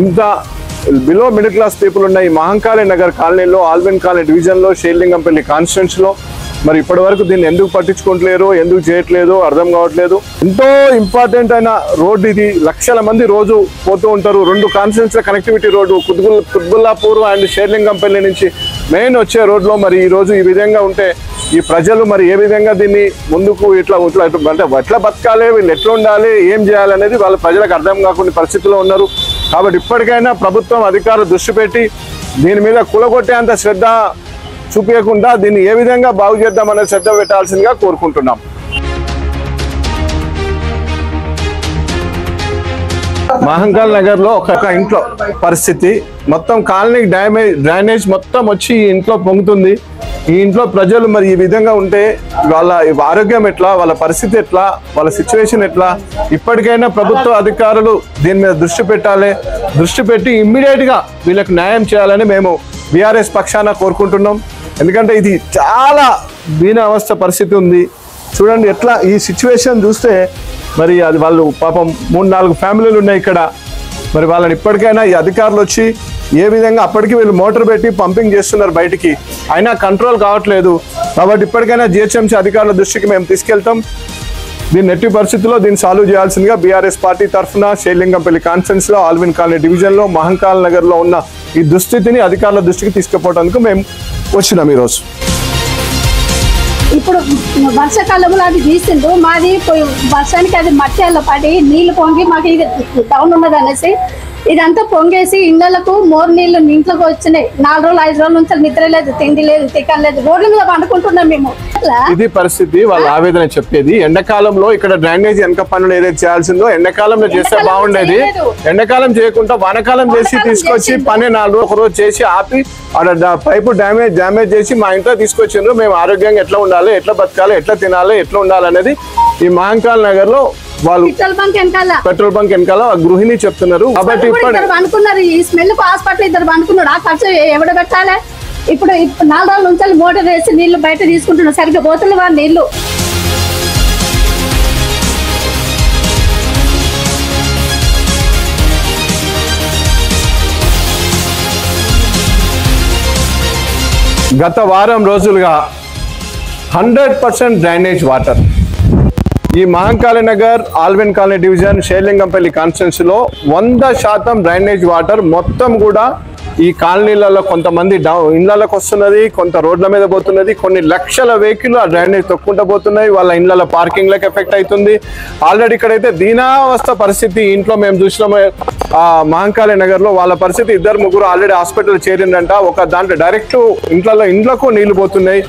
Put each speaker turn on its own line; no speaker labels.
ఇంత below middle class people ఉన్న ఈ మహంకాళి నగర్ కాలనీలో, ఆల్విన్ కాలనీ డివిజన్లో, షేర్లింగంపల్లి కాన్స్టిట్యున్సీలో మరి ఇప్పటి వరకు దీన్ని ఎందుకు పట్టించుకోవట్లేరు, ఎందుకు చేయట్లేదు అర్థం కావట్లేదు. ఎంతో ఇంపార్టెంట్ అయిన రోడ్డు ఇది. లక్షల మంది రోజు పోతూ ఉంటారు. 2 కాన్స్టిట్యున్సీల connectivity road Quthbullapur and Serilingampally నుంచి మెయిన్ వచ్చే రోడ్లో మరి ఈ రోజు ఈ విధంగా ఉంటే ఈ ప్రజలు మరి ఏ విధంగా దీన్ని ముందుకు అంటే ఎట్లా బతకాలి, వీళ్ళు ఎట్లా ఉండాలి, ఏం చేయాలనేది వాళ్ళ ప్రజలకు అర్థం కాకుండా పరిస్థితిలో ఉన్నారు. కాబట్టి ఇప్పటికైనా ప్రభుత్వం అధికారులు దృష్టి పెట్టి దీని మీద కూలగొట్టేంత శ్రద్ధ చూపించకుండా దీన్ని ఏ విధంగా బాగు చేద్దామనే శ్రద్ధ పెట్టాల్సిందిగా కోరుకుంటున్నాం. మహంకాళి నగర్ లో ఒక ఇంట్లో పరిస్థితి మొత్తం కాలనీ డ్రైనేజ్ మొత్తం వచ్చి ఈ ఇంట్లో పొంగుతుంది. ఈ ఇంట్లో ప్రజలు మరి ఈ విధంగా ఉంటే వాళ్ళ ఆరోగ్యం ఎట్లా, వాళ్ళ పరిస్థితి ఎట్లా, వాళ్ళ సిచ్యువేషన్ ఎట్లా? ఇప్పటికైనా ప్రభుత్వ అధికారులు దీని మీద దృష్టి పెట్టాలి. దృష్టి పెట్టి ఇమ్మీడియట్ గా వీళ్ళకి న్యాయం చేయాలని మేము బీఆర్ఎస్ పక్షాన కోరుకుంటున్నాం. ఎందుకంటే ఇది చాలా దీన అవస్థ పరిస్థితి ఉంది. చూడండి ఎట్లా ఈ సిచ్యువేషన్ చూస్తే మరి అది వాళ్ళు పాపం 3-4 ఫ్యామిలీలు ఉన్నాయి ఇక్కడ. మరి వాళ్ళని ఇప్పటికైనా ఈ అధికారులు వచ్చి ఏ విధంగా, అప్పటికి వీళ్ళు మోటార్ పెట్టి పంపింగ్ చేస్తున్నారు బయటికి, అయినా కంట్రోల్ కావట్లేదు. కాబట్టి ఇప్పటికైనా జిహెచ్ఎంసీ అధికారుల దృష్టికి మేము తీసుకెళ్తాం. దీన్ని ఎట్టి పరిస్థితుల్లో దీన్ని సాల్వ్ చేయాల్సిందిగా బీఆర్ఎస్ పార్టీ తరఫున షేర్లింగంపల్లి కాన్ఫరెన్స్లో, ఆల్విన్ కాలనీ డివిజన్లో, మహంకాళి నగర్లో ఉన్న ఈ దుస్థితిని అధికారుల దృష్టికి తీసుకుపోవడానికి మేము వచ్చినాం ఈరోజు.
ఇప్పుడు వర్షాకాలంలో అది తీసిండు, మాది వర్షానికి అది మట్టిలో పడి నీళ్లు పొంగి మాకు ఇది డౌన్ ఉన్నది అనేసి ఇదంతా పొంగేసి ఇళ్లకు మోరు నీళ్లు ఇంట్లోకి వచ్చినాయి. 4 రోజులు 5 రోజుల నుంచి నిద్ర లేదు, తిండి లేదు, తిక్కం లేదు, రోడ్ల మీద పండుకుంటున్నాం మేము.
ఇది పరిస్థితి వాళ్ళ ఆవేదన చెప్పేది. ఎండాకాలంలో ఇక్కడ డ్రైనేజ్ వెనక పనులు ఏదైతే చేయాల్సిందో ఎండాకాలంలో చేస్తే బాగుండేది. ఎండాకాలం చేయకుండా వానకాలం చేసి తీసుకొచ్చి పని 4 రోజులు 1 రోజు చేసి ఆపి పైపు డ్యామేజ్ చేసి మా ఇంట్లో తీసుకొచ్చిండ్రు. మేము ఆరోగ్యంగా ఎట్లా ఉండాలి, ఎట్లా బతకాలి, ఎట్లా తినాలి, ఎట్లా ఉండాలి అనేది ఈ మహంకాళి నగర్ లో వాళ్ళు పెట్రోల్ బంక్ వెనకాల గృహిణి చెప్తున్నారు. కాబట్టి
అనుకున్నారు ఈ స్మెల్ హాస్పిటల్ ఇద్దరు అనుకున్నాడు. ఆ ఖర్చు ఎవడ పెట్టాలి? ఇప్పుడు 4 రోజుల నుంచి మోటార్ వేసి నీళ్లు బయట తీసుకుంటున్నారు. సరిగ్గా పోతుంది వాళ్ళ నీళ్లు.
గత వారం రోజులుగా 100% డ్రైనేజ్ వాటర్ ఈ మహంకాళి నగర్, ఆల్విన్ కాలనీ డివిజన్, షేర్లింగంపల్లి కాన్స్టిట్యున్సీలో 100% డ్రైనేజ్ వాటర్ మొత్తం కూడా ఈ కాలనీలలో కొంతమంది ఇళ్లలోకి వస్తున్నది, కొంత రోడ్ల మీద పోతున్నది. కొన్ని లక్షల వెహికల్ ఆ డ్రైనేజ్ తొక్కుంటూ పోతున్నాయి. వాళ్ళ ఇళ్లలో పార్కింగ్లకు ఎఫెక్ట్ అవుతుంది. ఆల్రెడీ ఇక్కడైతే దీనావస్థ పరిస్థితి. ఇంట్లో మేము చూసినాము మహంకాళి నగర్ లో వాళ్ళ పరిస్థితి 2-3 ఆల్రెడీ హాస్పిటల్ చేరిందంట. ఒక దాంట్లో డైరెక్ట్ ఇండ్లకు నీళ్లు పోతున్నాయి.